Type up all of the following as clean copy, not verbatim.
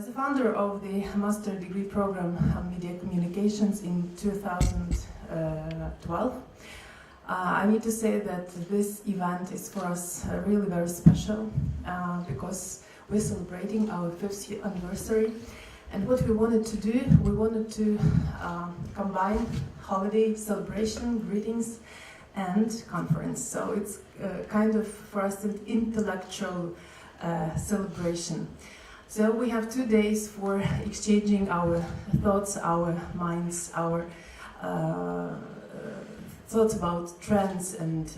As a founder of the master degree program on media communications in 2012, I need to say that this event is for us really very special because we're celebrating our 5th anniversary. And what we wanted to do, we wanted to combine holiday celebration, greetings, and conference. So it's kind of for us an intellectual celebration. So we have 2 days for exchanging our thoughts, our minds, our thoughts about trends and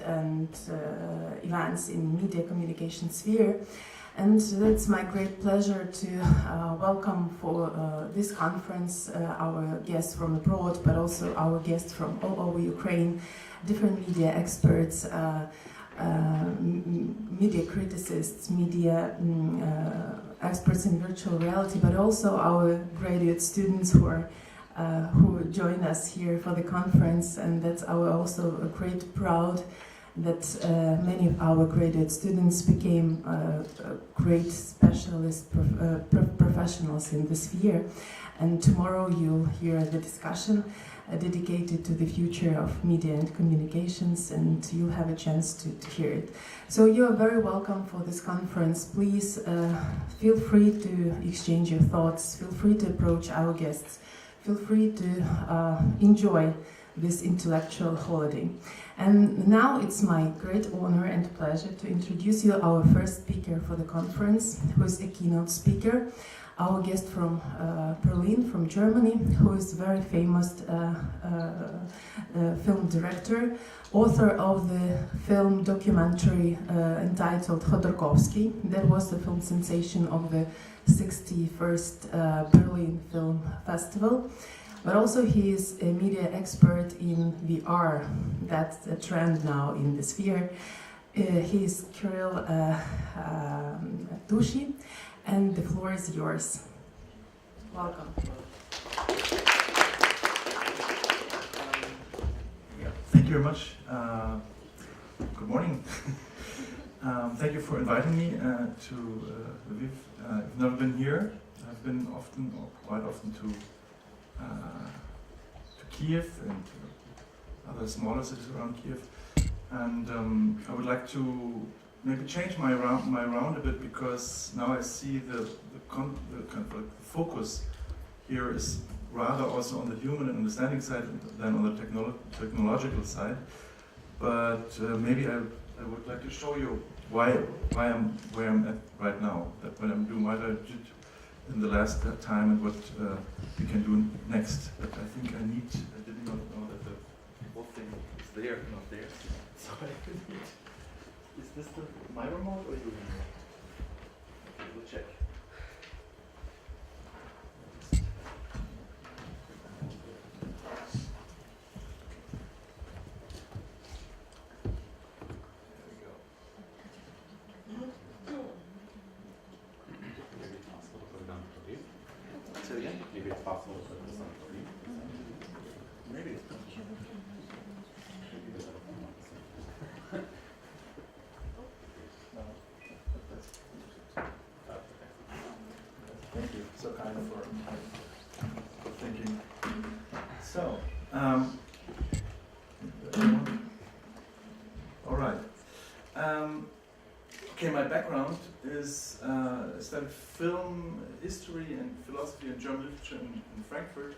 events in media communication sphere. And it's my great pleasure to welcome for this conference our guests from abroad, but also our guests from all over Ukraine, different media experts, media criticists, media experts in virtual reality, but also our graduate students who join us here for the conference. And that's our also a great proud that many of our graduate students became great specialist professionals in this sphere. And tomorrow you'll hear the discussion dedicated to the future of media and communications, and you'll have a chance to hear it. So you are very welcome for this conference. Please feel free to exchange your thoughts, feel free to approach our guests, feel free to enjoy this intellectual holiday. And now it's my great honor and pleasure to introduce you our first speaker for the conference, who is a keynote speaker, our guest from Berlin, from Germany, who is a very famous film director, author of the film documentary entitled Ходорковський. That was the film sensation of the 61st Berlin Film Festival. But also he is a media expert in VR. That's a trend now in the sphere. He is Kirill Tуші, and the floor is yours. Welcome. Thank you very much. Good morning. Thank you for inviting me to Lviv. I've never been here. I've been often, or quite often, to Kiev and other smaller cities around Kiev, and I would like to maybe change my round a bit, because now I see the focus here is rather also on the human and understanding side than on the technological side. But maybe I would like to show you why I'm where I'm at right now. That what I'm doing, what I did in the last time, and what we can do next. But I think I did not know that the whole thing is there, not there. So I need. Is this my remote or your remote? Okay, we'll check. Maybe. Thank you. So kind for thinking. So, all right. Okay, my background is I studied film history and philosophy and German literature in Frankfurt,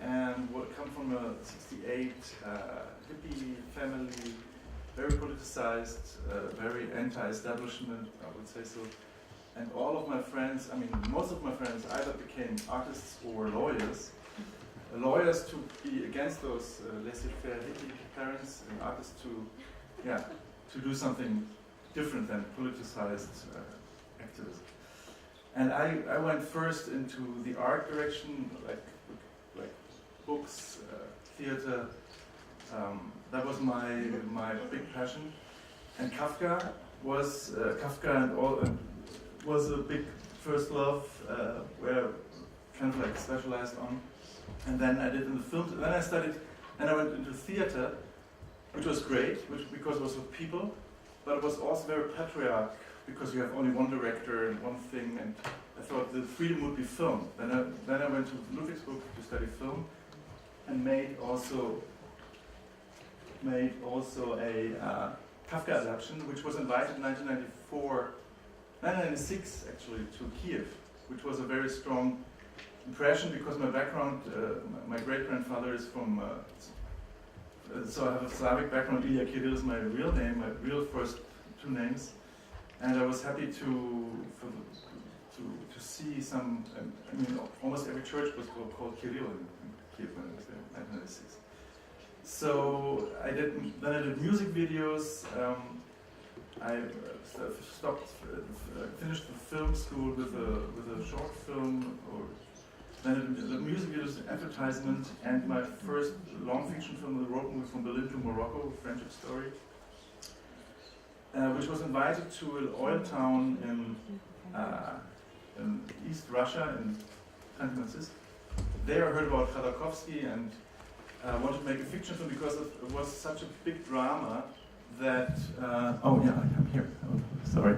and come from a '68 hippie family, very politicized, very anti-establishment, I would say so. And all of my friends, I mean, most of my friends either became artists or lawyers. Lawyers to be against those laissez-faire hippie parents, and artists to do something different than politicized activism. And I went first into the art direction, like books, theater. That was my big passion. And Kafka was was a big first love, where kind of like specialized on. And then I did in the film. Then I studied, and I went into theater, which was great, because it was with people, but it was also very patriarch, because you have only one director and one thing. And I thought the freedom would be filmed. Then I went to Ludwigsburg to study film, and made also a Kafka adaptation, which was invited in 1996 actually, to Kiev, which was a very strong impression because my background, my great-grandfather is from, so I have a Slavic background. Ilya Kirill is my real name, my real first two names, and I was happy to see some. I mean, almost every church was called Kirill in Kiev when I was there in 1996. So I did music videos. I finished the film school with a short film, or then the music videos, advertisement, and my first long fiction film, The Roku, from Berlin to Morocco, a friendship story, which was invited to an oil town in East Russia, in Khanty-Mansiysk. There I heard about Ходорковський and wanted to make a fiction film because it was such a big drama that, oh yeah, I'm here, oh, sorry,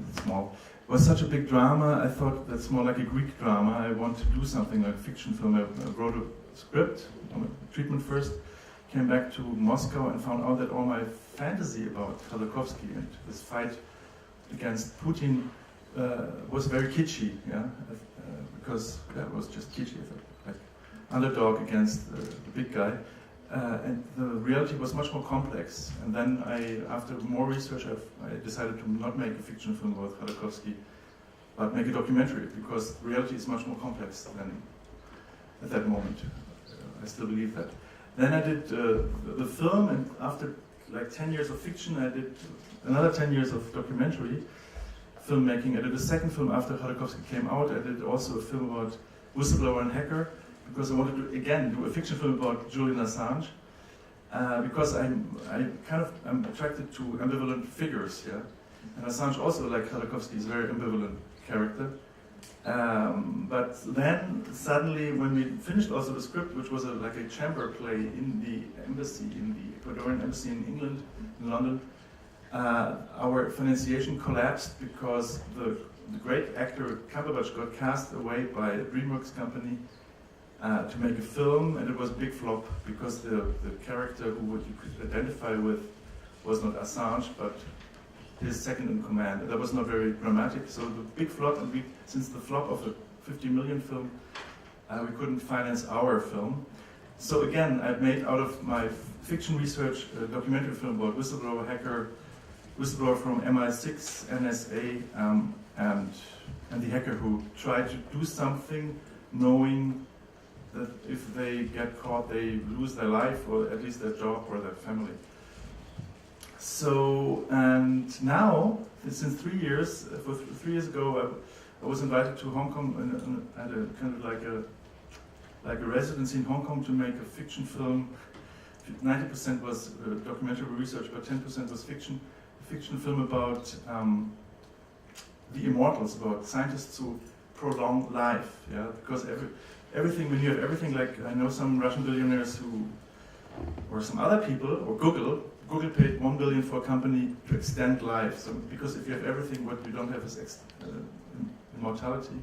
it's small. It was such a big drama, I thought that's more like a Greek drama. I want to do something like a fiction film. I wrote a script, treatment first, came back to Moscow and found out that all my fantasy about Ходорковський and this fight against Putin was very kitschy, yeah, because it was just kitschy, like underdog against the big guy. And the reality was much more complex. And then after more research, I decided to not make a fiction film about Ходорковський, but make a documentary, because reality is much more complex than at that moment. I still believe that. Then I did the film, and after like 10 years of fiction, I did another 10 years of documentary filmmaking. I did a second film after Ходорковський came out. I did also a film about whistleblower and hacker, because I wanted to, again, do a fiction film about Julian Assange, because I'm attracted to ambivalent figures, yeah? And Assange also, like Ходорковський, is a very ambivalent character. But then, suddenly, when we finished also the script, which was like a chamber play in the embassy, in the Ecuadorian embassy in England, in London, our financiation collapsed because the great actor Cumberbatch got cast away by a DreamWorks company to make a film, and it was a big flop because the character who you could identify with was not Assange, but his second in command. That was not very dramatic, so the big flop, and since the flop of a 50 million film, we couldn't finance our film. So again, I made out of my fiction research a documentary film about whistleblower, hacker, whistleblower from MI6, NSA, and the hacker who tried to do something knowing that if they get caught, they lose their life, or at least their job or their family. So, and now, since 3 years, 3 years ago, I was invited to Hong Kong and had a kind of like a residency in Hong Kong to make a fiction film. 90% was documentary research, but 10% was fiction. A fiction film about the immortals, about scientists who prolong life, yeah, because everything, when you have everything, like I know some Russian billionaires who, or some other people, or Google paid $1 billion for a company to extend life. So, because if you have everything, what you don't have is immortality.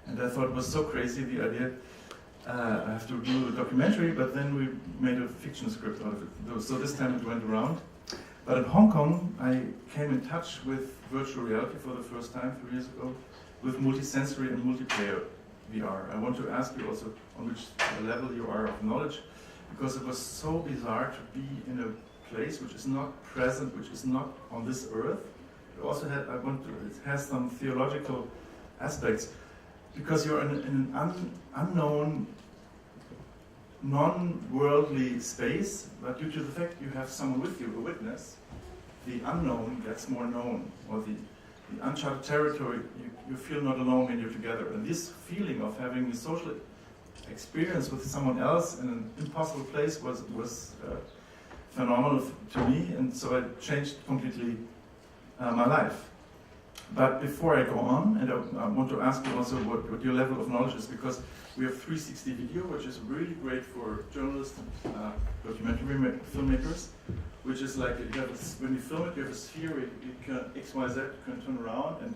And I thought it was so crazy, the idea, I have to do a documentary, but then we made a fiction script out of it. So this time it went around. But in Hong Kong, I came in touch with virtual reality for the first time 3 years ago, with multisensory and multiplayer VR. I want to ask you also on which level you are of knowledge, because it was so bizarre to be in a place which is not present, which is not on this earth. It also it has some theological aspects, because you're in an unknown, non-worldly space, but due to the fact you have someone with you, a witness, the unknown gets more known, or the uncharted territory, you feel not alone when you're together. And this feeling of having a social experience with someone else in an impossible place was phenomenal to me, and so it changed completely my life. But before I go on, and I want to ask you also what your level of knowledge is, because we have 360 video, which is really great for journalists, documentary filmmakers, which is like, when you film it, you have a sphere, you can X, Y, Z, you can turn around, and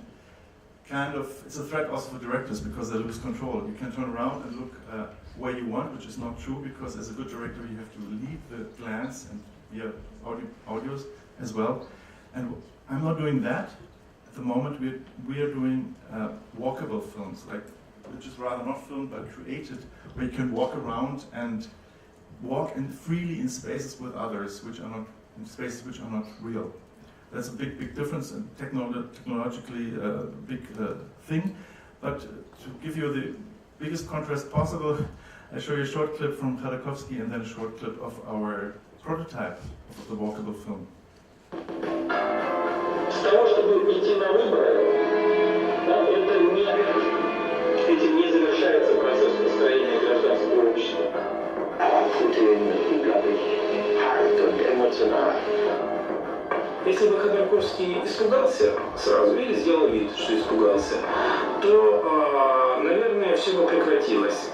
it's a threat also for directors because they lose control. You can turn around and look where you want, which is not true because as a good director you have to lead the glance and audios as well. And I'm not doing that. At the moment we are doing walkable films, which is rather not filmed but created, where you can walk around and walk freely in spaces with others, which are not real. That's a big difference and technologically big thing. But to give you the biggest contrast possible, I show you a short clip from Ходорковський and then a short clip of our prototype of the walkable film. С того, чтобы идти на выборы, этим не завершается процесс построения гражданского общества. Putin unglaublich hart und emotional. Если бы Ходорковский испугался сразу или сделал вид, что испугался, то, наверное, все бы прекратилось.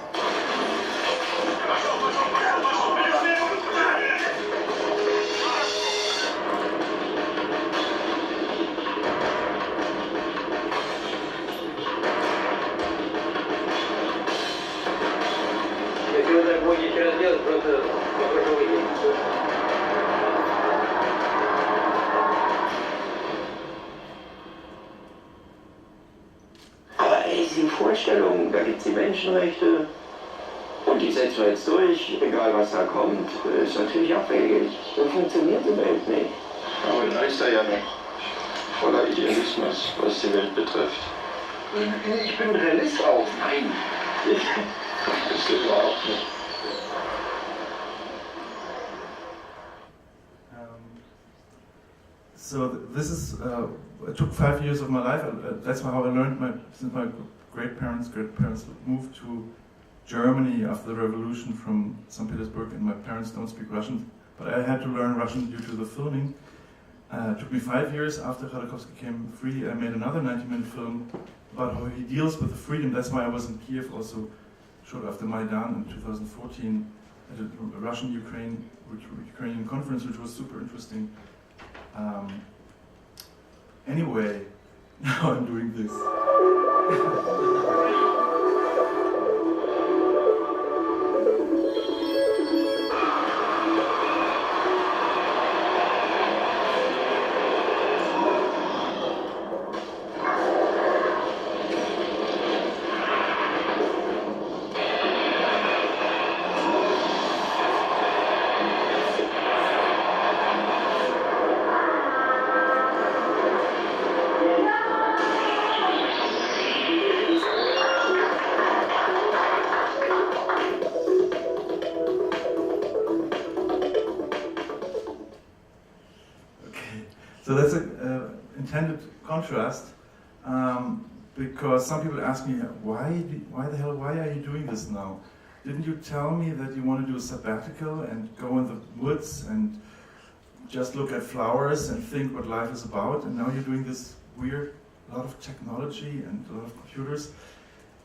Если вы так будете сейчас делать, просто похоже выйдете. Die Vorstellung, da gibt es die Menschenrechte und die setzen wir jetzt durch, egal was da kommt, ist natürlich abwegig. So funktioniert die Welt nicht. Aber da ist er ja noch voller Idealismus, was die Welt betrifft. Ich bin Realist auch. Nein. Das ist überhaupt nicht. So this is, it took 5 years of my life. That's how I learned since my great parents moved to Germany after the revolution from St. Petersburg, and my parents don't speak Russian, but I had to learn Russian due to the filming. It took me 5 years after Ходорковський came free. I made another 90-minute film about how he deals with the freedom. That's why I was in Kiev also shortly after Maidan in 2014 at a Russian-Ukrainian conference, which was super interesting. Anyway, now I'm doing this. So that's an intended contrast, because some people ask me, why are you doing this now? Didn't you tell me that you want to do a sabbatical and go in the woods and just look at flowers and think what life is about? And now you're doing this weird, a lot of technology and a lot of computers.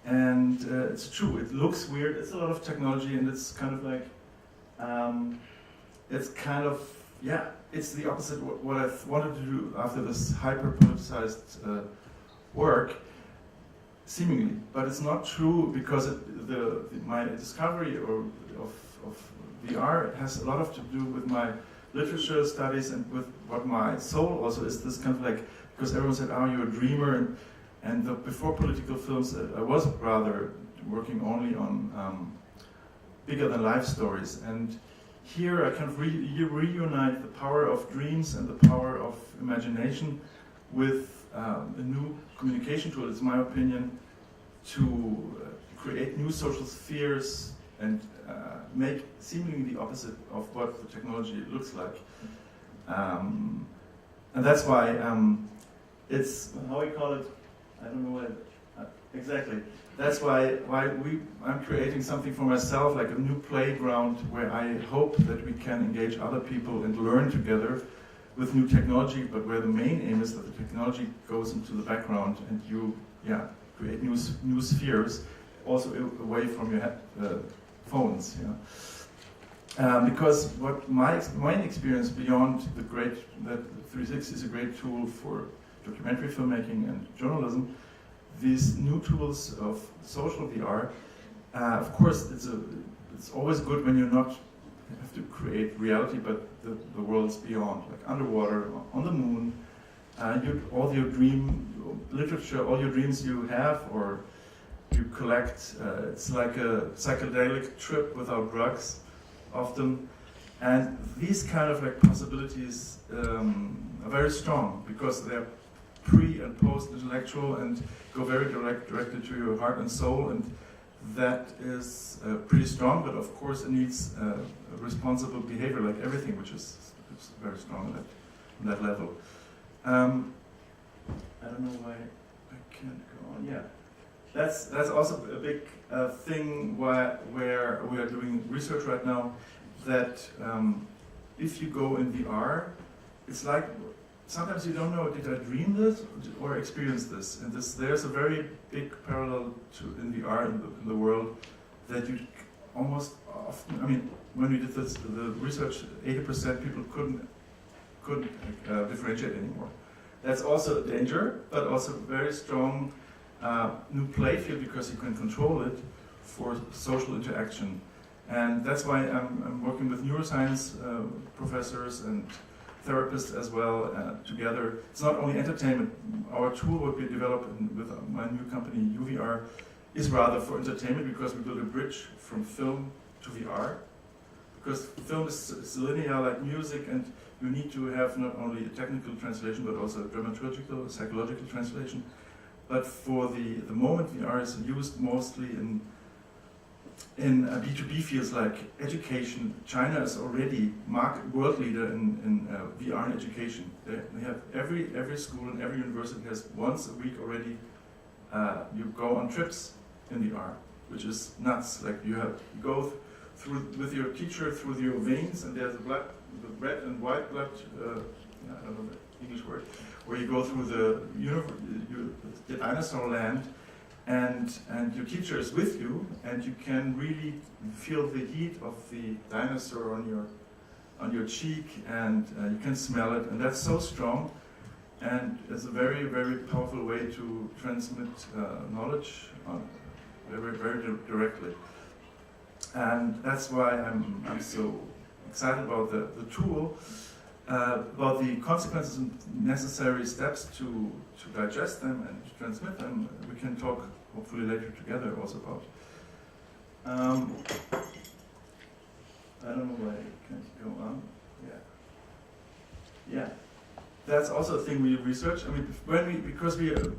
And it's true, it looks weird, it's a lot of technology, and it's kind of like, it's the opposite of what I've wanted to do after this hyper-politicized work, seemingly. But it's not true, because my discovery of VR has a lot to do with my literature studies and with what my soul also is. This kind of like, because everyone said, oh, you're a dreamer, and before political films, I was rather working only on bigger than life stories. And here I kind of reunite the power of dreams and the power of imagination with a new communication tool, it's my opinion, to create new social spheres and make seemingly the opposite of what the technology looks like. And that's why it's, how we call it, I don't know what exactly. That's why I'm creating something for myself, like a new playground where I hope that we can engage other people and learn together with new technology, but where the main aim is that the technology goes into the background and you create new spheres, also away from your phones. Because what my experience beyond that 360 is a great tool for documentary filmmaking and journalism, these new tools of social VR, of course, it's always good when you're not have to create reality, but the worlds beyond, like underwater, on the moon, all your dream literature, all your dreams you have or you collect. It's like a psychedelic trip without drugs, often. And these kind of like possibilities are very strong because they're pre and post intellectual and go very directly to your heart and soul, and that is pretty strong, but of course it needs a responsible behavior, like everything which is very strong on that level. I don't know why I can't go on. Yeah, that's also a big thing where we are doing research right now, that if you go in VR, it's like sometimes you don't know, did I dream this or experience this? And there's a very big parallel in VR in the world, that you almost often, I mean, when we did the research, 80% people couldn't differentiate anymore. That's also a danger, but also very strong new play field, because you can control it for social interaction. And that's why I'm working with neuroscience professors and therapists as well together. It's not only entertainment. Our tool, what we developed with my new company, UVR, is rather for entertainment, because we build a bridge from film to VR. Because film is linear like music, and you need to have not only a technical translation, but also a dramaturgical, psychological translation. But for the moment, VR is used mostly in B2B fields like education. China is already world leader in VR in education. They have every school and every university has once a week already. You go on trips in VR, which is nuts. Like you go through with your teacher through your veins, and there's the red and white blood. I don't know the English word. Where you go through the dinosaur land. And your teacher is with you, and you can really feel the heat of the dinosaur on your cheek, and you can smell it, and that's so strong, and it's a very, very powerful way to transmit knowledge very, very directly. And that's why I'm so excited about the tool, about the consequences and necessary steps to digest them and to transmit them. We can talk hopefully later together also about. I don't know why I can't go on. Yeah. That's also a thing we research. I mean, because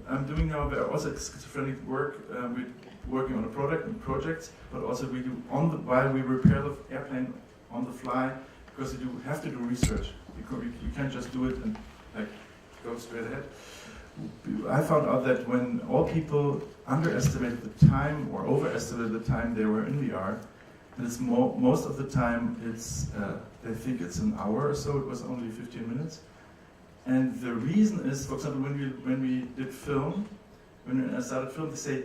I'm doing now also schizophrenic work. We're working on a project, but also we do while we repair the airplane on the fly, because you have to do research. Because you can't just do it and like go straight ahead. I found out that when all people underestimated the time or overestimated the time they were in VR, and it's most of the time they think it's an hour or so. It was only 15 minutes, and the reason is, for example, when we did film, when I started film, they say,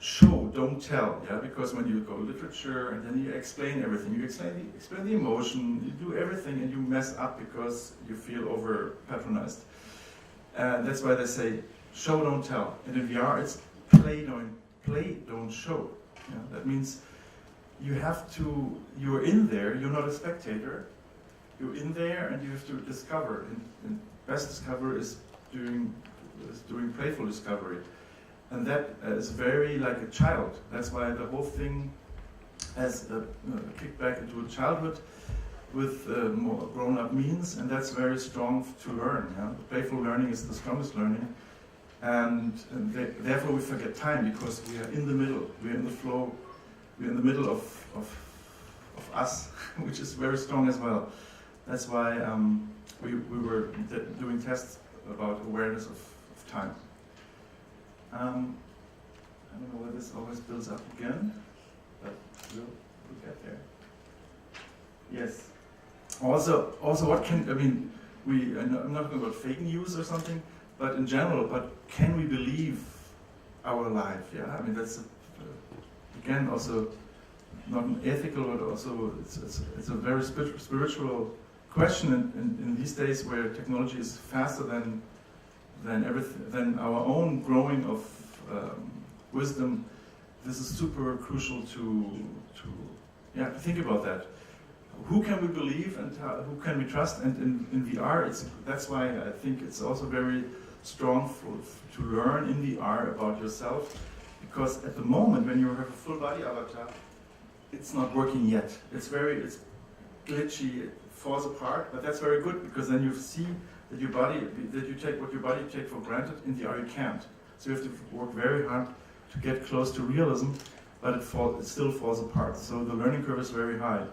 show, don't tell, yeah, because when you go literature and then you explain everything, you explain the emotion, you do everything, and you mess up because you feel over patronized. That's why they say, show, don't tell. And in VR, it's play, don't show. Yeah, that means you're in there, you're not a spectator, you're in there and you have to discover. And best discover is doing playful discovery. And that is very like a child. That's why the whole thing has kicked back into a childhood with more grown-up means, and that's very strong to learn. Yeah? The playful learning is the strongest learning, and therefore we forget time, because we are in the middle, we're in the flow, we're in the middle of us, which is very strong as well. That's why we were doing tests about awareness of time. I don't know whether this always builds up again, but we'll get there. Yes. Also, what can, I mean, I'm not talking about fake news or something, but in general, but can we believe our life? Yeah, I mean, that's, again, also not an ethical, but also it's a very spiritual question in these days where technology is faster than our own growing of wisdom, this is super crucial to think about that. Who can we believe and who can we trust? And in VR, that's why I think it's also very strong to learn in VR about yourself, because at the moment when you have a full body avatar, it's not working yet. It's glitchy, it falls apart, but that's very good, because then you see that what your body take for granted. In VR you can't. So you have to work very hard to get close to realism, but it still falls apart. So the learning curve is very high.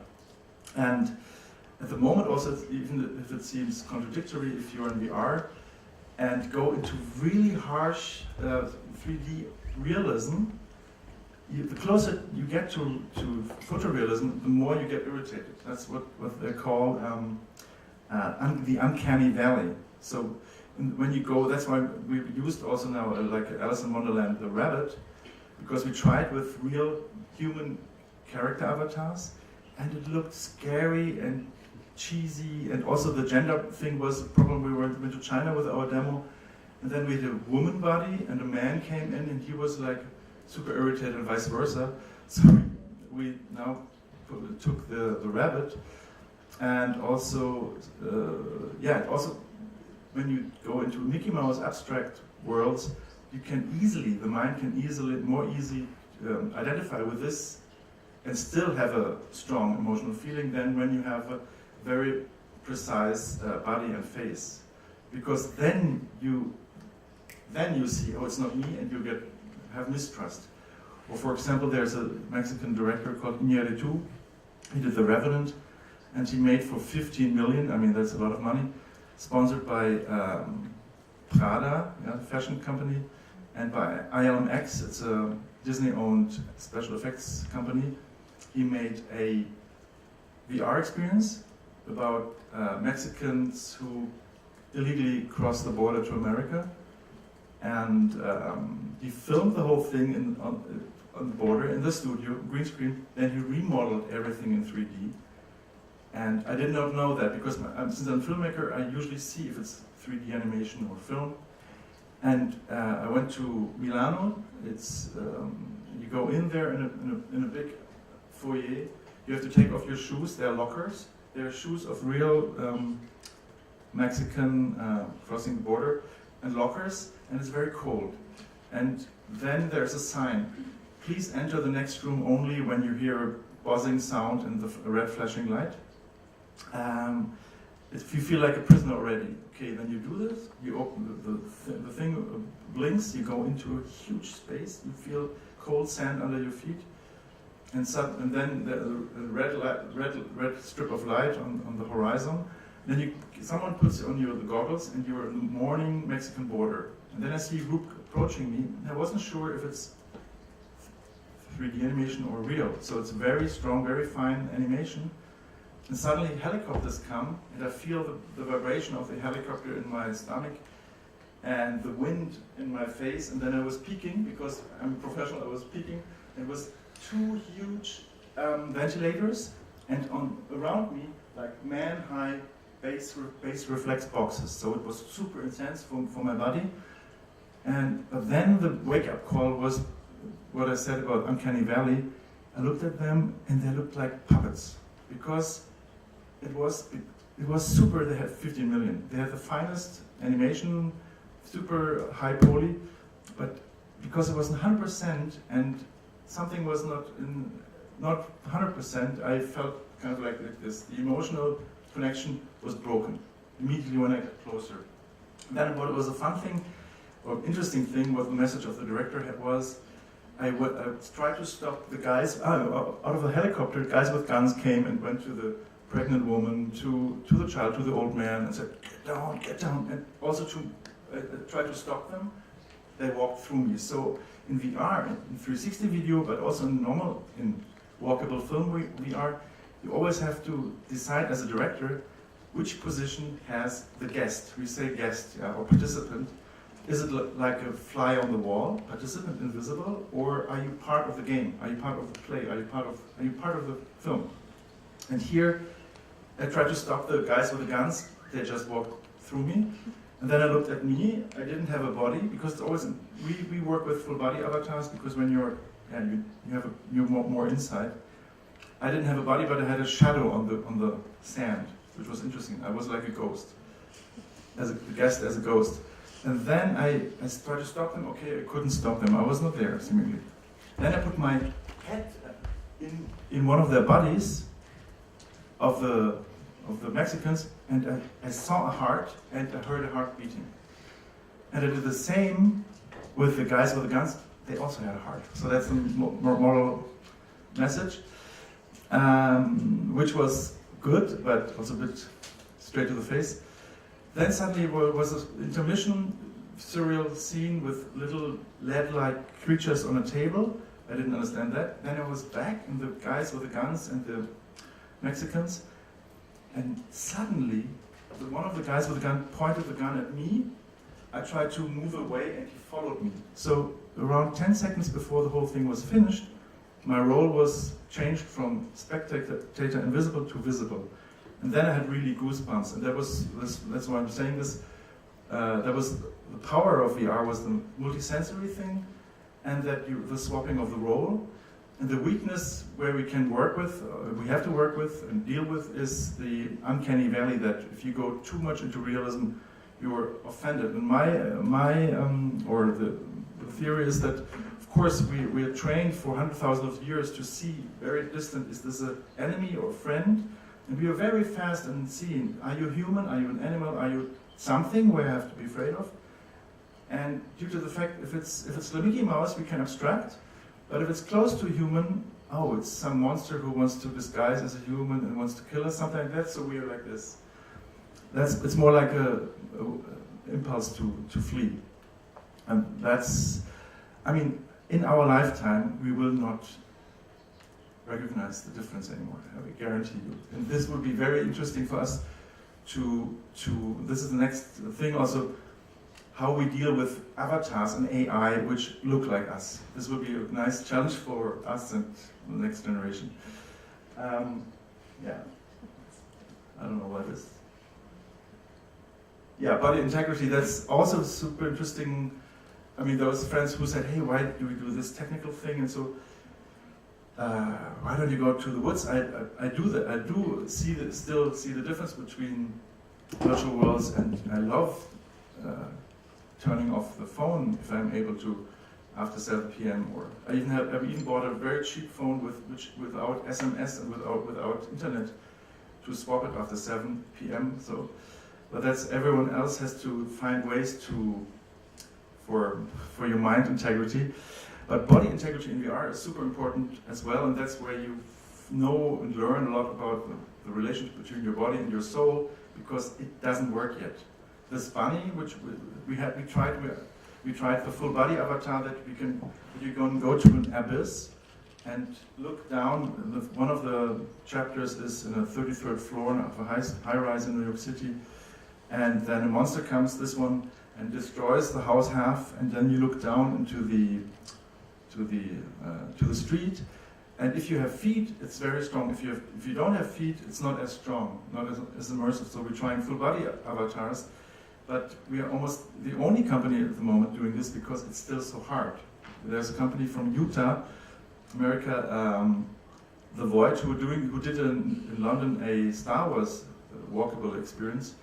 And at the moment also, even if it seems contradictory, if you're in VR and go into really harsh 3D realism, the closer you get to photorealism, the more you get irritated. That's what they call the uncanny valley. So when you go, that's why we used also now, like Alice in Wonderland, the rabbit, because we tried with real human character avatars, and it looked scary and cheesy, and also the gender thing was a problem. We went to China with our demo, and then we had a woman body, and a man came in, and he was like super irritated, and vice versa. So we now took the rabbit, and also, also when you go into Mickey Mouse abstract worlds, the mind can more easily identify with this and still have a strong emotional feeling than when you have a very precise body and face. Because then you see, oh, it's not me, and you have mistrust. Or for example, there's a Mexican director called Iñárritu. He did The Revenant, and he made for 15 million, I mean that's a lot of money, sponsored by Prada, fashion company, and by ILMX, it's a Disney-owned special effects company. He made a VR experience about Mexicans who illegally crossed the border to America, and he filmed the whole thing on the border in the studio, green screen. Then he remodeled everything in 3D. And I did not know that, because since I'm a filmmaker, I usually see if it's 3D animation or film. And I went to Milano. It's you go in there in a big foyer. You have to take off your shoes. There are lockers. There are shoes of real Mexican crossing the border, and lockers. And it's very cold. And then there's a sign: please enter the next room only when you hear a buzzing sound and the red flashing light. If you feel like a prisoner already, okay, then you do this. You open the thing blinks. You go into a huge space. You feel cold sand under your feet, and then the red strip of light on the horizon. Then someone puts on you the goggles, and you're in the morning Mexican border. And then I see a group approaching me, and I wasn't sure if it's 3D animation or real. So it's very strong, very fine animation. And suddenly helicopters come, and I feel the vibration of the helicopter in my stomach and the wind in my face. And then I was peeking, because I'm a professional, I was peeking. It was two huge ventilators, and around me, like man-high bass reflex boxes. So it was super intense for my body. But then the wake-up call was what I said about Uncanny Valley. I looked at them, and they looked like puppets, because it was super. They had 15 million. They had the finest animation, super high poly, but because it wasn't 100% and something was not 100%, I felt kind of like this. The emotional connection was broken immediately when I got closer. Then what was a fun thing or interesting thing, what the message of the director was, I tried to stop the guys out of the helicopter. Guys with guns came and went to the pregnant woman, to the child, to the old man, and said, get down, and also to try to stop them. They walked through me. So in VR, in 360 video, but also in walkable film VR, you always have to decide as a director which position has the guest. We say guest, or participant. Is it like a fly on the wall, participant invisible, or are you part of the game? Are you part of the play? Are you part of the film? And here, I tried to stop the guys with the guns. They just walked through me. And then I looked at me. I didn't have a body because it's always we work with full body avatars because when you're you're more inside. I didn't have a body, but I had a shadow on the sand, which was interesting. I was like a ghost, as a guest, as a ghost. And then I tried to stop them. Okay, I couldn't stop them. I was not there, seemingly. Then I put my head in one of their bodies of the Mexicans, and I saw a heart, and I heard a heart beating. And I did the same with the guys with the guns. They also had a heart. So that's the moral message, which was good, but also a bit straight to the face. Then suddenly was an intermission, surreal scene with little lead-like creatures on a table. I didn't understand that. Then I was back, and the guys with the guns and the Mexicans, and suddenly one of the guys with the gun pointed the gun at me. I tried to move away, and he followed me. So around 10 seconds before the whole thing was finished, my role was changed from spectator invisible to visible. And then I had really goosebumps, and that's why I'm saying this. That was the power of VR, was the multisensory thing, and that the swapping of the role. And the weakness where we can work with, we have to work with and deal with, is the uncanny valley, that if you go too much into realism, you are offended. And the theory is that, of course, we are trained for 100,000 years to see very distant, is this an enemy or a friend? And we are very fast in seeing, are you human, are you an animal, are you something where I have to be afraid of? And due to the fact, if it's the Mickey Mouse, we can abstract, but if it's close to a human, oh, it's some monster who wants to disguise as a human and wants to kill us, something like that, so we are like this. It's more like a impulse to flee. And that's, I mean, in our lifetime, we will not recognize the difference anymore, I guarantee you. And this would be very interesting for us to this is the next thing also, how we deal with avatars and AI which look like us. This will be a nice challenge for us and the next generation. Yeah, I don't know what it is. Yeah, body integrity, that's also super interesting. I mean, those friends who said, hey, why do we do this technical thing? And so, why don't you go to the woods? I do that. I do still see the difference between virtual worlds, and I love turning off the phone if I'm able to after 7 p.m. Or I've even bought a very cheap phone without SMS and without internet to swap it after 7 p.m. So, but that's, everyone else has to find ways for your mind integrity. But body integrity in VR is super important as well, and that's where you know and learn a lot about the relationship between your body and your soul, because it doesn't work yet. This bunny, which we tried the full body avatar, that you can go to an abyss and look down. One of the chapters is in a 33rd floor of a high rise in New York City, and then a monster comes, this one, and destroys the house half, and then you look down into the street, and if you have feet, it's very strong. If you don't have feet, it's not as strong, not as immersive. So we're trying full body avatars, but we are almost the only company at the moment doing this because it's still so hard. There's a company from Utah, America, The Void, who did in London a Star Wars walkable experience,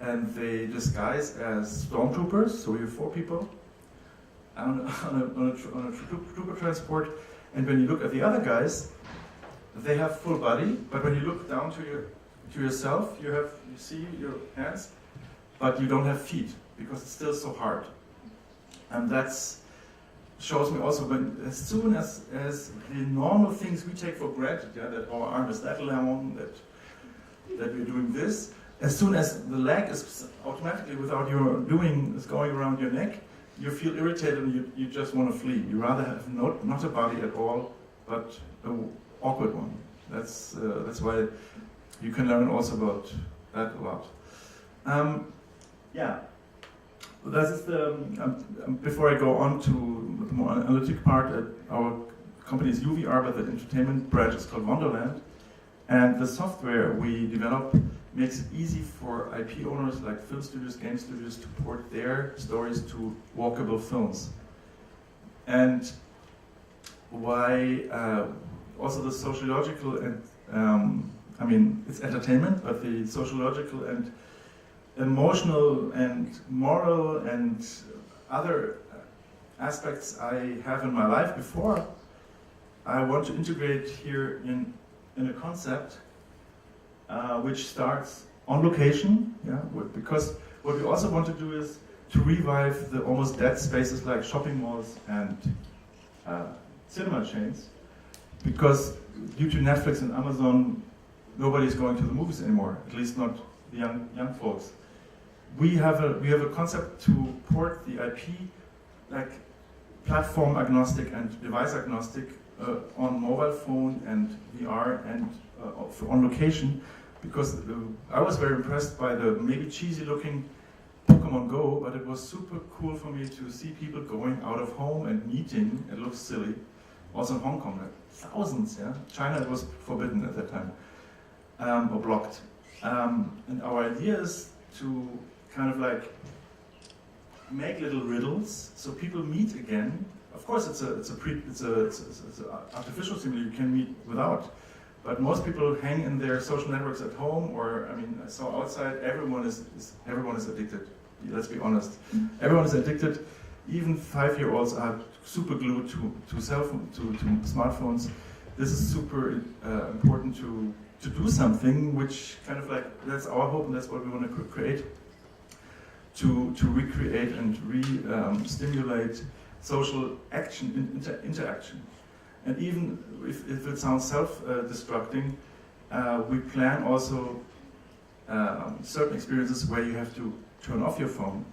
and they disguise as stormtroopers. So we have 4 people on a trooper transport, and when you look at the other guys, they have full body, but when you look down to yourself, you see your hands, but you don't have feet because it's still so hard. And that shows me also, as soon as the normal things we take for granted, that our arm is that long, that we're doing this, as soon as the leg is automatically, without your doing, is going around your neck, you feel irritated and you just want to flee. You rather have not a body at all, but an awkward one. That's why you can learn also about that a lot. Yeah, that is before I go on to the more analytic part, our company is UVR, but the entertainment branch is called Wonderland. And the software we develop makes it easy for IP owners like film studios, game studios to port their stories to walkable films. And why also the sociological and, I mean, it's entertainment, but the sociological and emotional and moral and other aspects I have in my life before, I want to integrate here in a concept which starts on location, yeah, because what we also want to do is to revive the almost dead spaces like shopping malls and cinema chains, because due to Netflix and Amazon, nobody's going to the movies anymore, at least not the young folks. We have a concept to port the IP like platform agnostic and device agnostic on mobile phone and VR and on location, because I was very impressed by the maybe cheesy looking Pokemon Go, but it was super cool for me to see people going out of home and meeting. It looks silly. Also in Hong Kong, like thousands, yeah. China, it was forbidden at that time, or blocked. And our idea is to kind of like make little riddles so people meet again. Of course, it's an artificial simulator you can meet without, but most people hang in their social networks at home, or I mean, I saw outside. Everyone is addicted. Let's be honest. Everyone is addicted. Even 5-year-olds are super glued to cell phone, to smartphones. This is super important to do something which kind of like, that's our hope and that's what we want to create. To recreate and stimulate social action, interaction. And even if it sounds self-destructing, we plan also certain experiences where you have to turn off your phone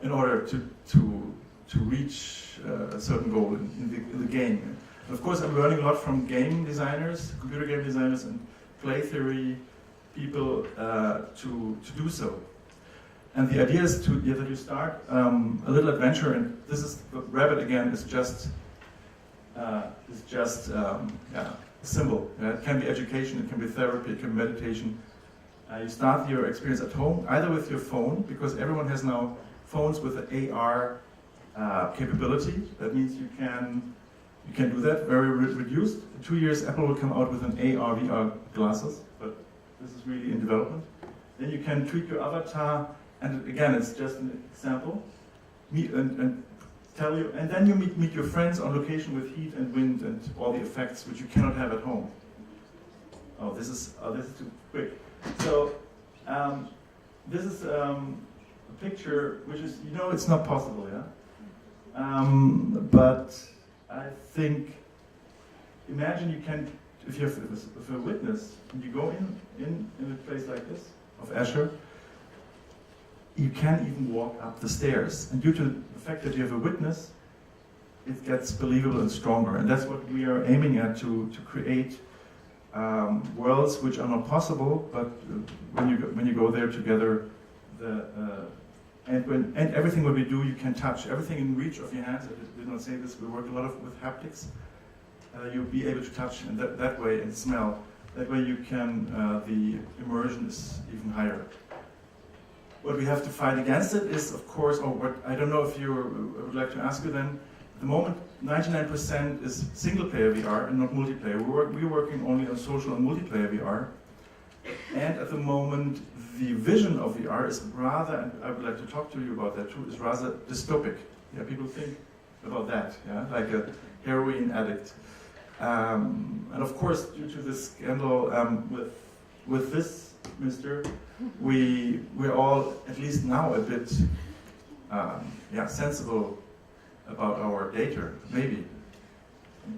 in order to reach a certain goal in the game. And of course, I'm learning a lot from game designers, computer game designers, and play theory people to do so. And the idea is that you start a little adventure, and this is the rabbit again. Is just a symbol. It can be education, it can be therapy, it can be meditation. You start your experience at home, either with your phone, because everyone has now phones with an AR capability. That means you can do that very reduced. In 2 years, Apple will come out with an AR, VR glasses, but this is really in development. Then you can tweak your avatar, and again, it's just an example. And tell you, and then you meet your friends on location with heat and wind and all the effects which you cannot have at home. Oh, this is too quick. So this is a picture which is, it's not possible, yeah. But I think, imagine you can, if you're a witness, and you go in a place like this of Escher, you can't even walk up the stairs. And due to the fact that you have a witness, it gets believable and stronger. And that's what we are aiming at, to create worlds which are not possible, but when you go there together, and everything what we do, you can touch. Everything in reach of your hands. I did not say this, we work a lot with haptics. You'll be able to touch in that way and smell. That way you can, the immersion is even higher. What we have to fight against it is, of course, I don't know if I would like to ask you then, at the moment, 99% is single-player VR and not multiplayer. We're working only on social and multiplayer VR. And at the moment, the vision of VR is rather, and I would like to talk to you about that too, is rather dystopic. Yeah, people think about that, yeah, like a heroin addict. And of course, due to this scandal with this mister, we're all, at least now, a bit sensible about our data, maybe.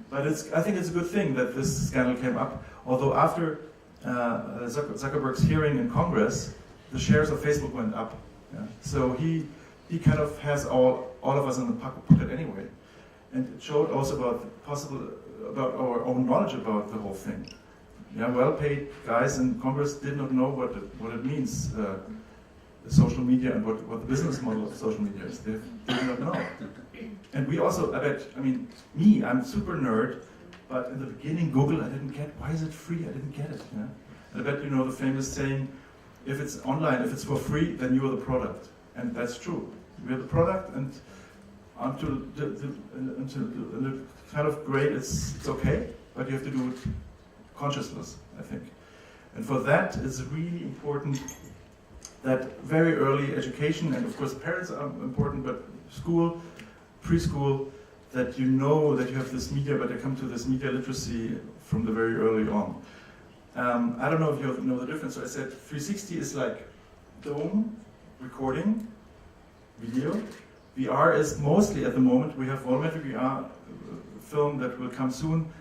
But I think it's a good thing that this scandal came up. Although after Zuckerberg's hearing in Congress, the shares of Facebook went up. Yeah? So he kind of has all of us in the pocket anyway. And it showed also about our own knowledge about the whole thing. Yeah, well-paid guys in Congress did not know what it means, the social media, and what the business model of social media is. They did not know. And we also, I'm super nerd, but in the beginning, Google, I didn't get, why is it free? I didn't get it. Yeah? And I bet you know the famous saying, if it's online, if it's for free, then you are the product. And that's true. We are the product, and until the kind of grade, it's okay, but you have to do it consciousness, I think. And for that, it's really important that very early education, and of course parents are important, but school, preschool, that you know that you have this media, but they come to this media literacy from the very early on. I don't know if you know the difference. So I said 360 is like dome, recording, video. VR is mostly, at the moment, we have volumetric VR film that will come soon,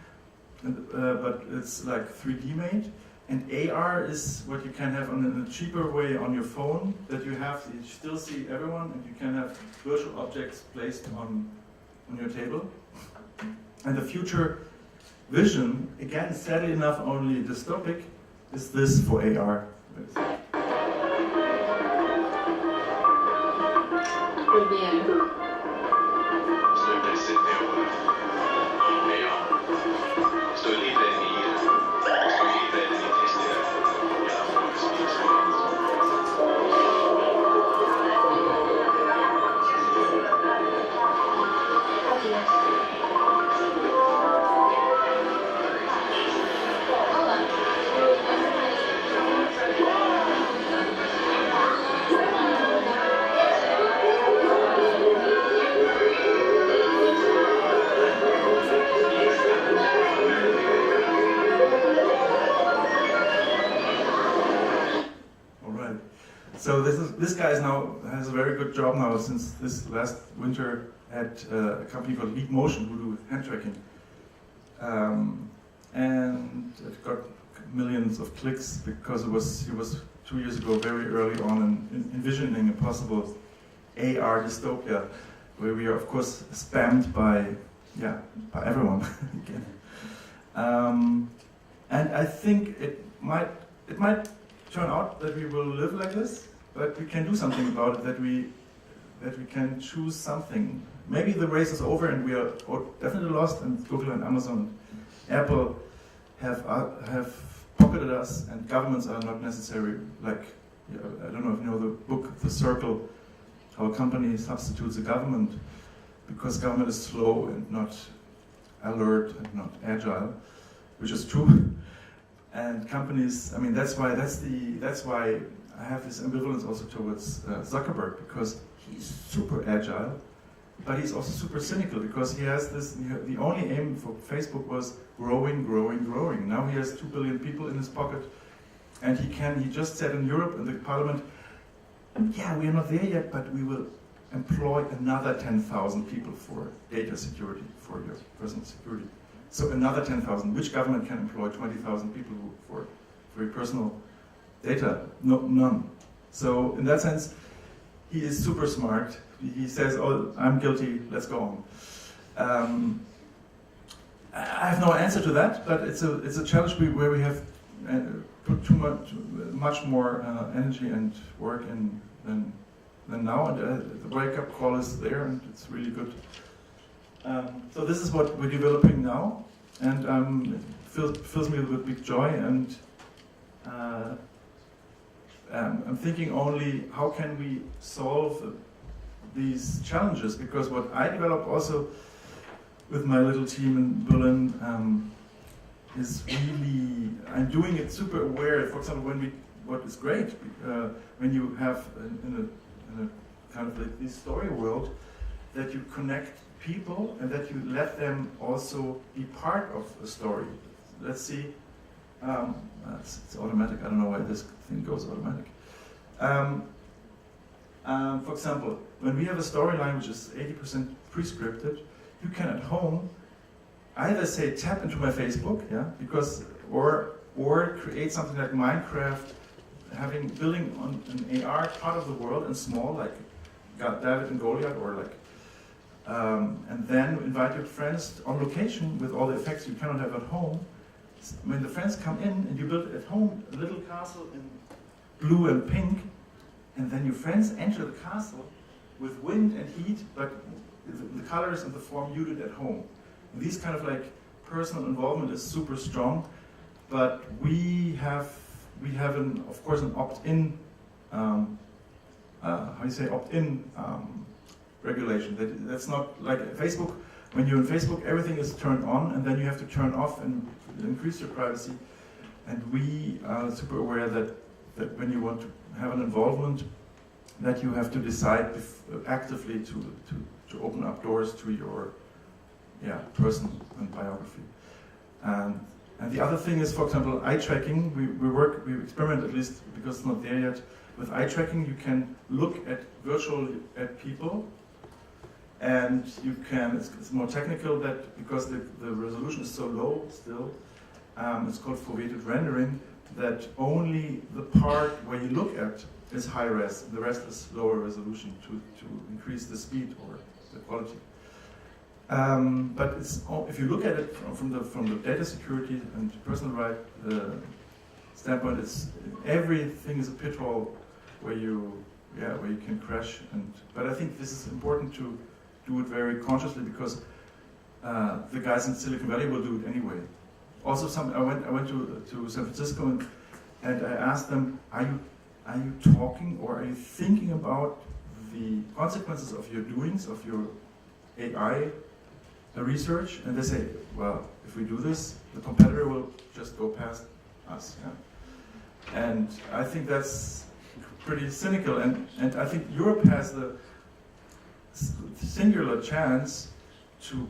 but it's like 3D made. And AR is what you can have in a cheaper way on your phone, that you still see everyone, and you can have virtual objects placed on your table. And the future vision, again, sadly enough, only dystopic, is this for AR. So this guy has a very good job now since this last winter at a company called V Motion who do hand tracking, and it got millions of clicks because he was 2 years ago very early on in envisioning a possible AR dystopia where we are of course spammed by everyone again, and I think it might turn out that we will live like this. But we can do something about it, that we can choose something. Maybe the race is over and we are definitely lost, and Google and Amazon and Apple have pocketed us, and governments are not necessary. Like, I don't know if you know the book, The Circle, how a company substitutes a government, because government is slow and not alert and not agile, which is true. And companies, I mean, that's why I have this ambivalence also towards Zuckerberg, because he's super agile, but he's also super cynical, because he has this, the only aim for Facebook was growing. Now he has 2 billion people in his pocket, and he just said in Europe, in the parliament, yeah, we are not there yet, but we will employ another 10,000 people for data security, for your personal security. So another 10,000, which government can employ 20,000 people for your personal data? No, none. So in that sense, he is super smart. He says, "Oh, I'm guilty. Let's go on." I have no answer to that, but it's a challenge where we have put much more energy and work in than now. And the wake-up call is there, and it's really good. So this is what we're developing now, and it fills me with big joy. And I'm thinking only how can we solve these challenges, because what I developed also with my little team in Berlin is really, I'm doing it super aware. For example, what is great when you have in a kind of like this story world, that you connect people and that you let them also be part of a story. Let's see. It's automatic. I don't know why this thing goes automatic. For example, when we have a storyline which is 80% pre-scripted, you can at home either say tap into my Facebook, because or create something like Minecraft, building on an AR part of the world and small, like David and Goliath, or like, and then invite your friends on location with all the effects you cannot have at home. When the friends come in and you build at home a little castle in blue and pink, and then your friends enter the castle with wind and heat, but the colors and the form you did at home. And these kind of like personal involvement is super strong, but we have we have, of course, an opt-in, opt-in regulation. That's not like Facebook. When you're in Facebook, everything is turned on, and then you have to turn off and increase your privacy. And we are super aware that when you want to have an involvement, that you have to decide actively to open up doors to your person and biography. And the other thing is, for example, eye tracking. We experiment, at least because it's not there yet. With eye tracking, you can look at at people, and you can. It's more technical that because the resolution is so low still. It's called foveated rendering. That only the part where you look at is high res. The rest is lower resolution to increase the speed or the quality. But if you look at it from the data security and personal right standpoint, everything is a pitfall where you can crash. But I think this is important to do it very consciously because the guys in Silicon Valley will do it anyway. Also, I went to San Francisco and I asked them, are you talking or are you thinking about the consequences of your doings, of your AI research? And they say, well, if we do this, the competitor will just go past us. Yeah? And I think that's pretty cynical. And I think Europe has the singular chance to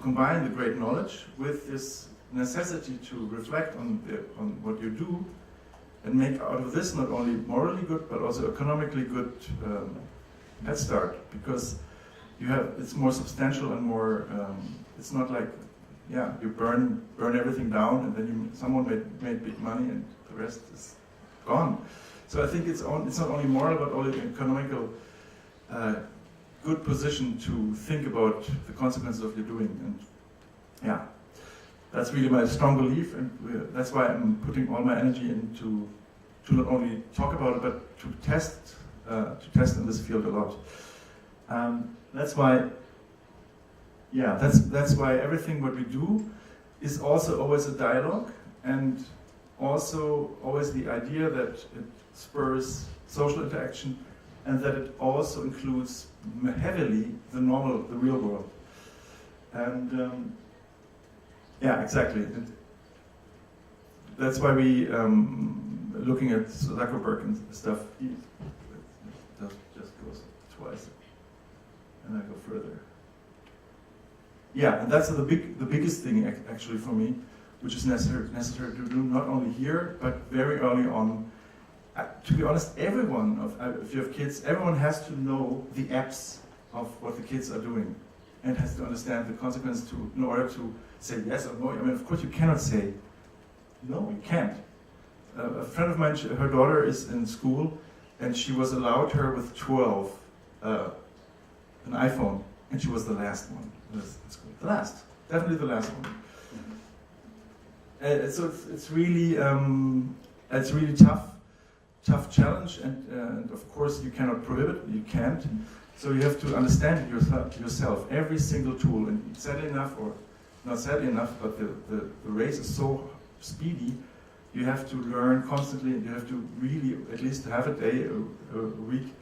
combine the great knowledge with this necessity to reflect on what you do and make out of this not only morally good but also economically good head start, because it's more substantial and more it's not like you burn everything down and then someone made big money and the rest is gone. So I think it's not only moral but also economical good position to think about the consequences of your doing. And that's really my strong belief, and that's why I'm putting all my energy into to not only talk about it but to test in this field a lot. That's why everything what we do is also always a dialogue, and also always the idea that it spurs social interaction, and that it also includes heavily the real world. And exactly. And that's why we looking at Zuckerberg and stuff. He just goes twice, and I go further. Yeah, and that's the biggest thing actually for me, which is necessary to do not only here but very early on. To be honest, everyone, if you have kids, everyone has to know the apps of what the kids are doing, and has to understand the consequences in order to say yes or no. I mean, of course, you cannot say no. You can't. A friend of mine, her daughter is in school, and she was allowed her with 12 an iPhone, and she was the last one. The last, definitely the last one. So it's really tough challenge, and of course you cannot prohibit. You can't. So you have to understand yourself. Every single tool, and sadly enough, or not sadly enough, but the race is so speedy. You have to learn constantly, and you have to really at least have a day, a week,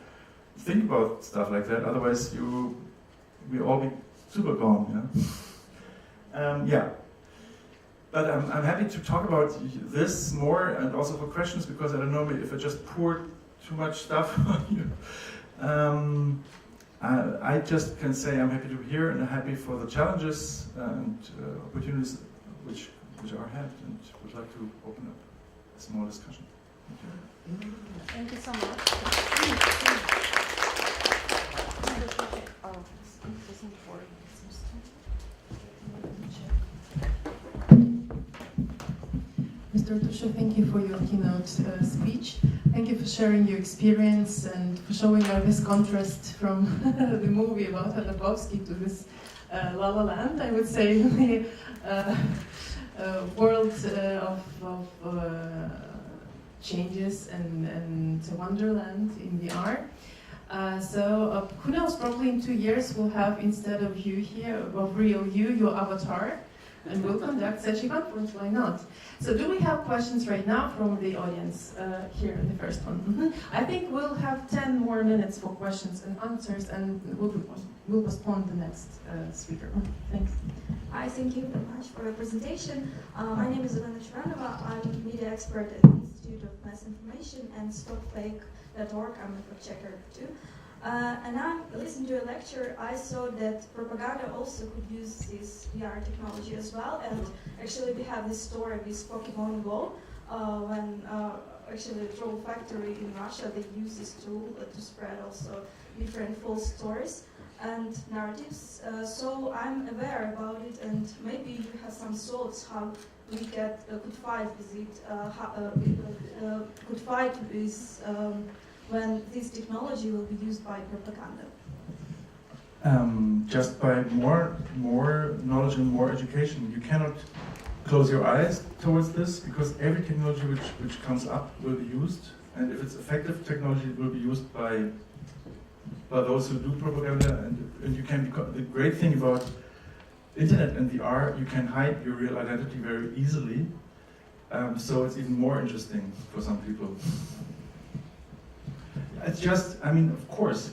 think about stuff like that. Otherwise, we all be super gone. But I'm happy to talk about this more, and also for questions, because I don't know if I just poured too much stuff on you. I just can say I'm happy to be here, and I'm happy for the challenges and opportunities which are ahead, and would like to open up a small discussion. Thank you. Thank you so much. Mr. Tуші, thank you for your keynote speech. Thank you for sharing your experience and for showing us this contrast from the movie about Ходорковський to this La La Land, I would say, world of changes and wonderland in VR. So who knows, probably in 2 years we'll have, instead of you here, of real you, your avatar, And we'll conduct such a conference, why not? So do we have questions right now from the audience here in the first one? I think we'll have 10 more minutes for questions and answers, and we'll postpone the next speaker. Thanks. Hi, thank you very much for your presentation. My name is Elena Churanova. I'm a media expert at the Institute of Mass Information and StopFake.org. I'm a fact checker too. And I'm listening to a lecture. I saw that propaganda also could use this VR technology as well. And actually we have this story with Pokemon Go, when actually the Troll Factory in Russia, they use this tool to spread also different false stories and narratives. So I'm aware about it, and maybe you have some thoughts how we could fight with it, could fight with when this technology will be used by propaganda. Just by more knowledge and more education. You cannot close your eyes towards this, because every technology which comes up will be used, and if it's effective technology, it will be used by those who do propaganda, and you can. The great thing about internet and VR, you can hide your real identity very easily, so it's even more interesting for some people. It's just, I mean, of course,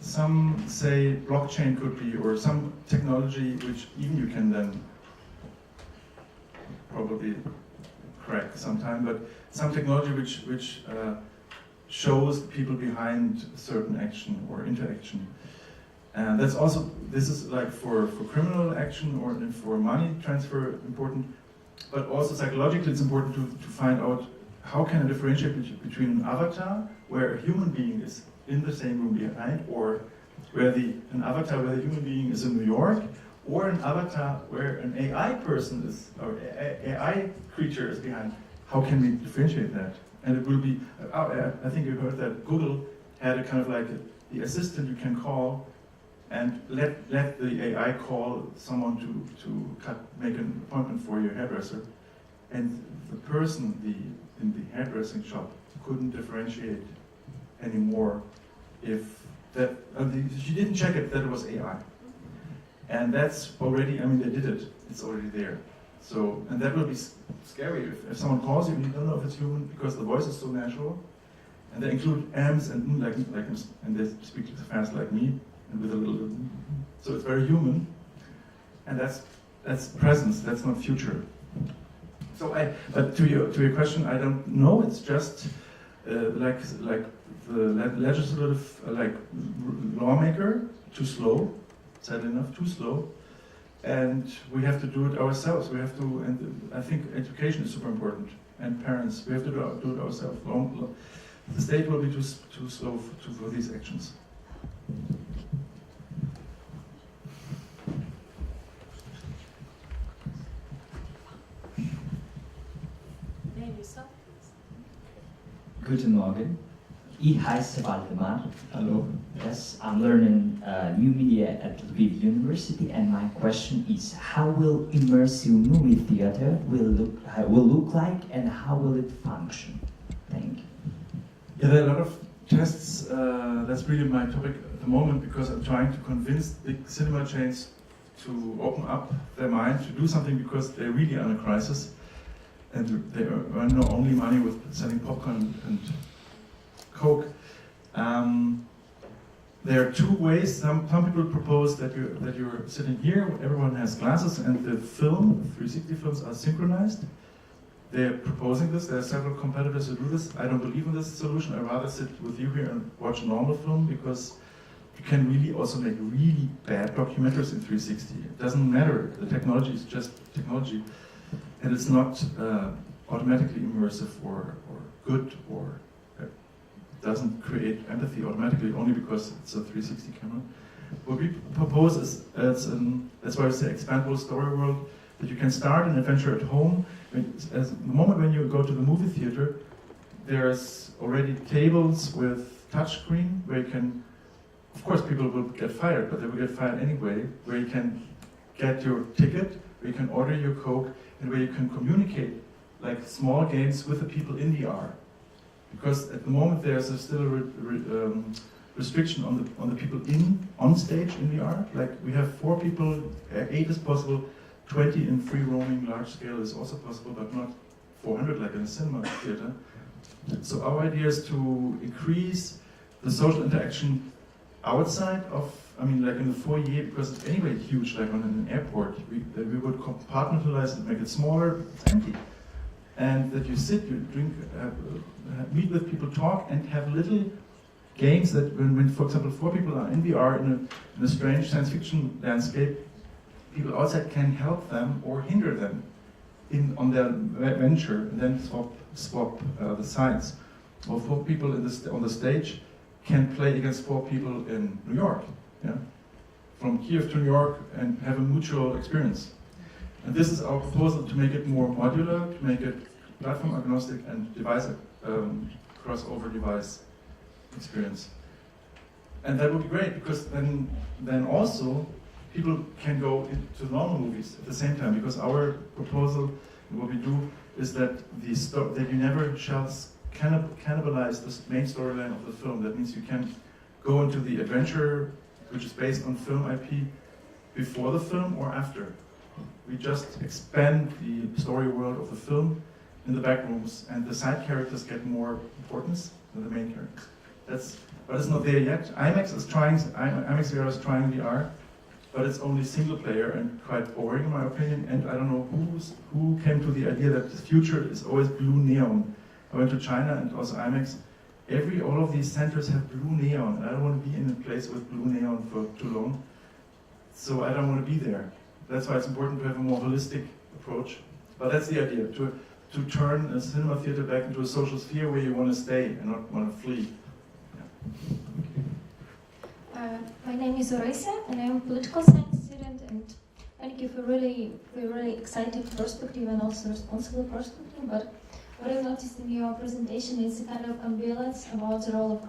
some say blockchain could be, or some technology which even you can then probably crack sometime, but some technology which shows people behind certain action or interaction. And that's also, this is like for criminal action or for money transfer important, but also psychologically it's important to find out how can I differentiate between an avatar where a human being is in the same room behind, or an avatar where the human being is in New York, or an avatar where an AI person is, or AI creature is behind. How can we differentiate that? And it will be, I think you heard that Google had a kind of like the assistant you can call and let the AI call someone to make an appointment for your hairdresser. And the person in the hairdressing shop couldn't differentiate anymore if that, she didn't check it that it was AI. And that's already, I mean, they did it, it's already there. So, and that will be scary if someone calls you and you don't know if it's human because the voice is so natural. And they include M's and like and they speak fast like me and with a little, so it's very human. And that's presence, that's not future. So but to your question, I don't know, it's just like the legislative, like lawmaker, too slow, sadly enough, too slow. And we have to do it ourselves. We have to, and I think education is super important. And parents, we have to do it ourselves. The state will be too slow for these actions. Name yourself, please. Guten Morgen. Ich heiße Waldemar. Hello. Yes, I'm learning new media at Lviv University, and my question is: how will immersive movie theater will look like, and how will it function? Thank you. Yeah, there are a lot of tests. That's really my topic at the moment because I'm trying to convince big cinema chains to open up their mind to do something because they're really on a crisis, and they earn not only money with selling popcorn and Coke. There are two ways. Some people propose that you're sitting here, everyone has glasses, and the 360 films are synchronized. They're proposing this. There are several competitors who do this. I don't believe in this solution. I'd rather sit with you here and watch a normal film because you can really also make really bad documentaries in 360. It doesn't matter. The technology is just technology, and it's not automatically immersive or good or doesn't create empathy automatically only because it's a 360 camera. What we propose is, that's why I say expandable story world, that you can start an adventure at home. The moment when you go to the movie theater, there's already tables with touchscreen where you can, of course people will get fired, but they will get fired anyway, where you can get your ticket, where you can order your Coke, and where you can communicate like small games with the people in the VR. Because at the moment there's still a restriction on the people on stage in VR. Like we have 4 people, 8 is possible, 20 in free roaming large scale is also possible, but not 400 like in a cinema theater. So our idea is to increase the social interaction outside of, I mean, like in the foyer, because it's anyway huge, like on an airport. We would compartmentalize it, make it smaller, it's empty. And that you sit, you drink, meet with people, talk, and have little games that when for example, 4 people are in VR in a strange science fiction landscape, people outside can help them or hinder them on their venture, and then swap the sides. Or 4 people on the stage can play against 4 people in New York, yeah? From Kiev to New York, and have a mutual experience. And this is our proposal, to make it more modular, to make it platform agnostic and device crossover device experience. And that would be great, because then also people can go into normal movies at the same time, because our proposal, what we do, is that that you never shall cannibalize the main storyline of the film. That means you can go into the adventure, which is based on film IP, before the film or after. We just expand the story world of the film in the back rooms, and the side characters get more importance than the main characters. But it's not there yet. IMAX VR is trying VR, but it's only single player and quite boring in my opinion. And I don't know who came to the idea that the future is always blue neon. I went to China and also IMAX. All of these centers have blue neon, and I don't want to be in a place with blue neon for too long. So I don't want to be there. That's why it's important to have a more holistic approach. But that's the idea, to turn a cinema theater back into a social sphere where you want to stay and not want to flee. Yeah. My name is Orisa, and I'm a political science student, and thank you for really exciting perspective and also responsible perspective. But what I've noticed in your presentation is a kind of ambivalence about the role of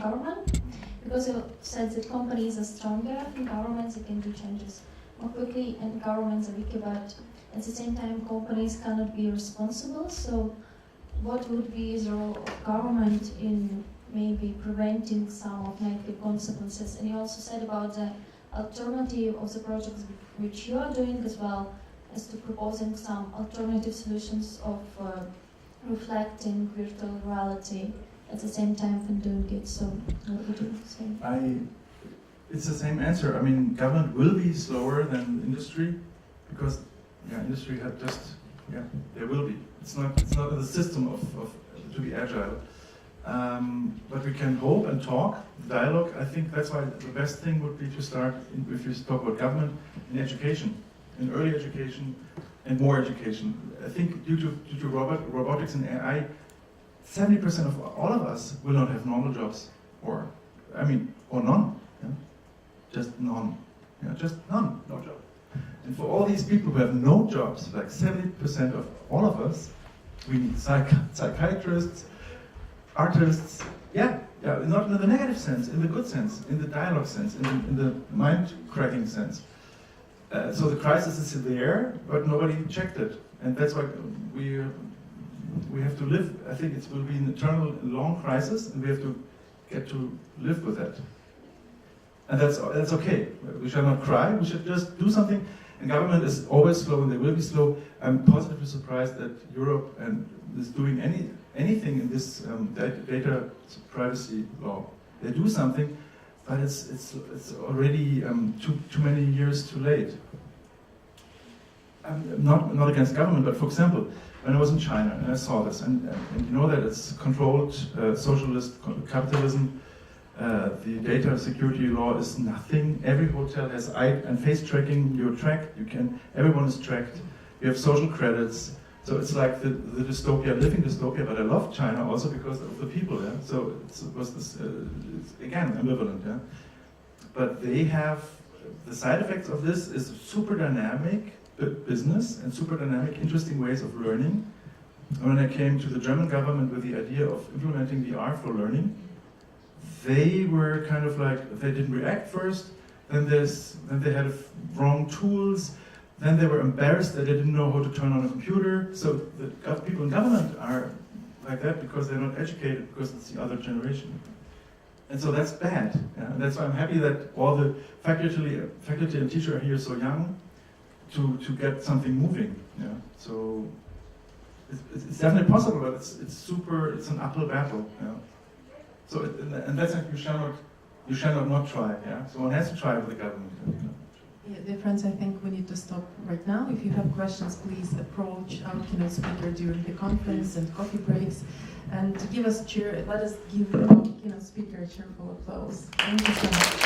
government, because you said that companies are stronger than governments, they can do changes more quickly, and governments are weaker, but at the same time companies cannot be responsible. So what would be the role of government in maybe preventing some of negative consequences? And you also said about the alternative of the projects which you are doing as well, as to proposing some alternative solutions of reflecting virtual reality at the same time when doing it. So what would you say? It's the same answer. I mean, government will be slower than industry, because industry had there will be. It's not in the system of to be agile. But we can hope and talk, dialogue. I think that's why the best thing would be to start, if you talk about government, in education, in early education, and more education. I think due to robotics and AI, 70% of all of us will not have normal jobs, or none. Yeah? Just none. Yeah, just none, no job. And for all these people who have no jobs, like 70% of all of us, we need psychiatrists, artists, not in the negative sense, in the good sense, in the dialogue sense, in the mind-cracking sense. So the crisis is there, but nobody checked it. And that's why we have to live. I think it will be an eternal, long crisis, and we have to get to live with that. And that's okay. We shall not cry, we should just do something. And government is always slow, and they will be slow. I'm positively surprised that Europe is doing anything in this data privacy law. They do something, but it's already too many years too late. I'm not against government, but for example, when I was in China and I saw this, and you know that it's controlled socialist capitalism. The data security law is nothing. Every hotel has eye and face tracking. You're tracked. Everyone is tracked. You have social credits. So it's like the dystopia, living dystopia. But I love China also because of the people. Yeah. So it's again ambivalent. Yeah. But they have the side effects of this is super dynamic business and super dynamic, interesting ways of learning. When I came to the German government with the idea of implementing VR for learning, they were kind of like, they didn't react first, then they had wrong tools, then they were embarrassed that they didn't know how to turn on a computer. So the people in government are like that because they're not educated, because it's the other generation. And so that's bad. Yeah? And that's why I'm happy that all the faculty and teachers are here so young. to get something moving. Yeah. So it's definitely possible, but it's an uphill battle. Yeah. So and that's like you shall not try. Yeah. So one has to try with the government. Yeah, dear friends, I think we need to stop right now. If you have questions, please approach our keynote speaker during the conference and coffee breaks, and give us cheer. Let us give our keynote speaker a cheerful applause. Thank you so much.